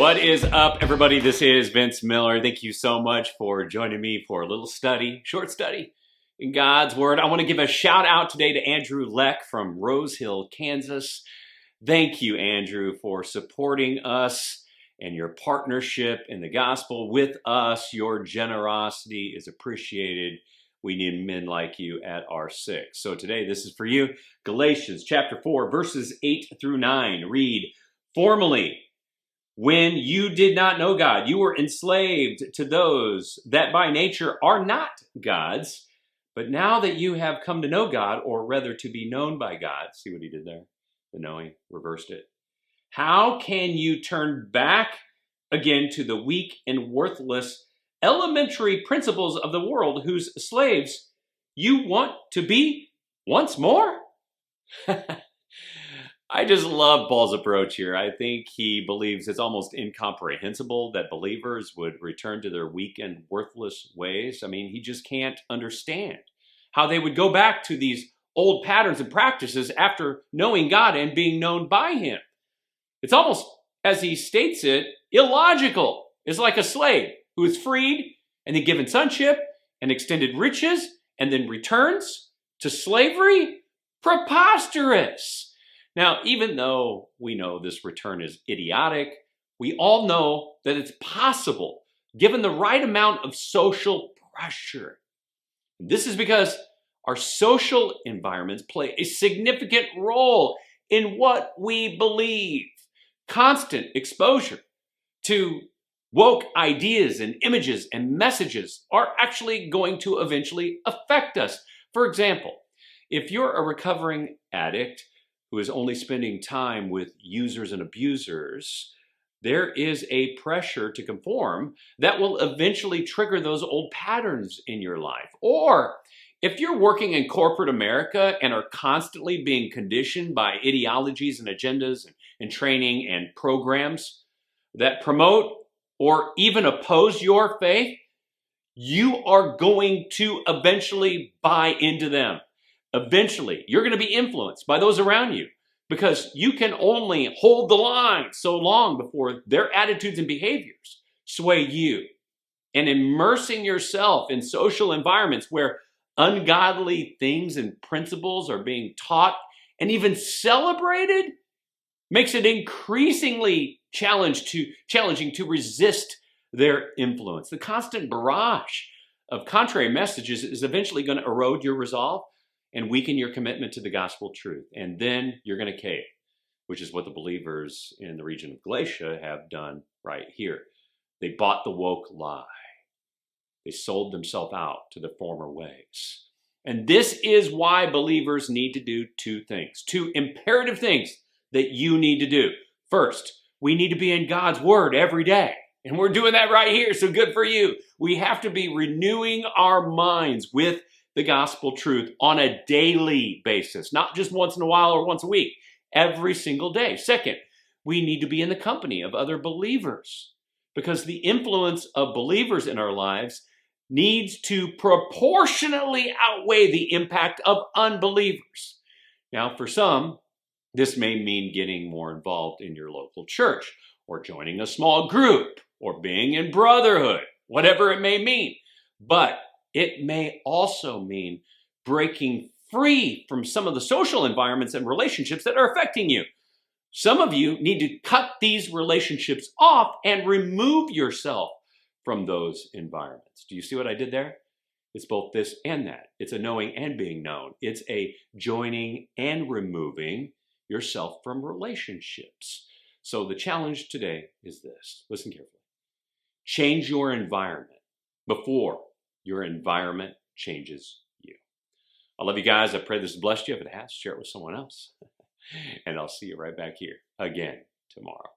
What is up, everybody? This is Vince Miller. Thank you so much for joining me for a little study, short study in God's Word. I want to give a shout out today to Andrew Leck from Rosehill, Kansas. Thank you, Andrew, for supporting us and your partnership in the gospel with us. Your generosity is appreciated. We need men like you at our six. So today, this is for you. Galatians chapter 4, verses 8 through 9. Read, "Formerly, when you did not know God, you were enslaved to those that by nature are not God's. But now that you have come to know God, or rather to be known by God," see what he did there? The knowing, reversed it. "How can you turn back again to the weak and worthless elementary principles of the world whose slaves you want to be once more?" I just love Paul's approach here. I think he believes it's almost incomprehensible that believers would return to their weak and worthless ways. I mean, he just can't understand how they would go back to these old patterns and practices after knowing God and being known by him. It's almost, as he states it, illogical. It's like a slave who is freed and then given sonship and extended riches and then returns to slavery. Preposterous. Now, even though we know this return is idiotic, we all know that it's possible given the right amount of social pressure. This is because our social environments play a significant role in what we believe. Constant exposure to woke ideas and images and messages are actually going to eventually affect us. For example, if you're a recovering addict who is only spending time with users and abusers, there is a pressure to conform that will eventually trigger those old patterns in your life. Or if you're working in corporate America and are constantly being conditioned by ideologies and agendas and training and programs that promote or even oppose your faith, you are going to eventually buy into them. Eventually, you're going to be influenced by those around you because you can only hold the line so long before their attitudes and behaviors sway you. And immersing yourself in social environments where ungodly things and principles are being taught and even celebrated makes it increasingly challenging to resist their influence. The constant barrage of contrary messages is eventually going to erode your resolve and weaken your commitment to the gospel truth. And then you're going to cave, which is what the believers in the region of Galatia have done right here. They bought the woke lie. They sold themselves out to the former ways. And this is why believers need to do two things, two imperative things that you need to do. First, we need to be in God's Word every day. And we're doing that right here, so good for you. We have to be renewing our minds with the gospel truth on a daily basis, not just once in a while or once a week, every single day. Second, we need to be in the company of other believers because the influence of believers in our lives needs to proportionally outweigh the impact of unbelievers. Now, for some, this may mean getting more involved in your local church or joining a small group or being in brotherhood, whatever it may mean. But it may also mean breaking free from some of the social environments and relationships that are affecting you. Some of you need to cut these relationships off and remove yourself from those environments. Do you see what I did there? It's both this and that. It's a knowing and being known. It's a joining and removing yourself from relationships. So the challenge today is this. Listen carefully. Change your environment before your environment changes you. I love you guys. I pray this has blessed you. If it has, share it with someone else. And I'll see you right back here again tomorrow.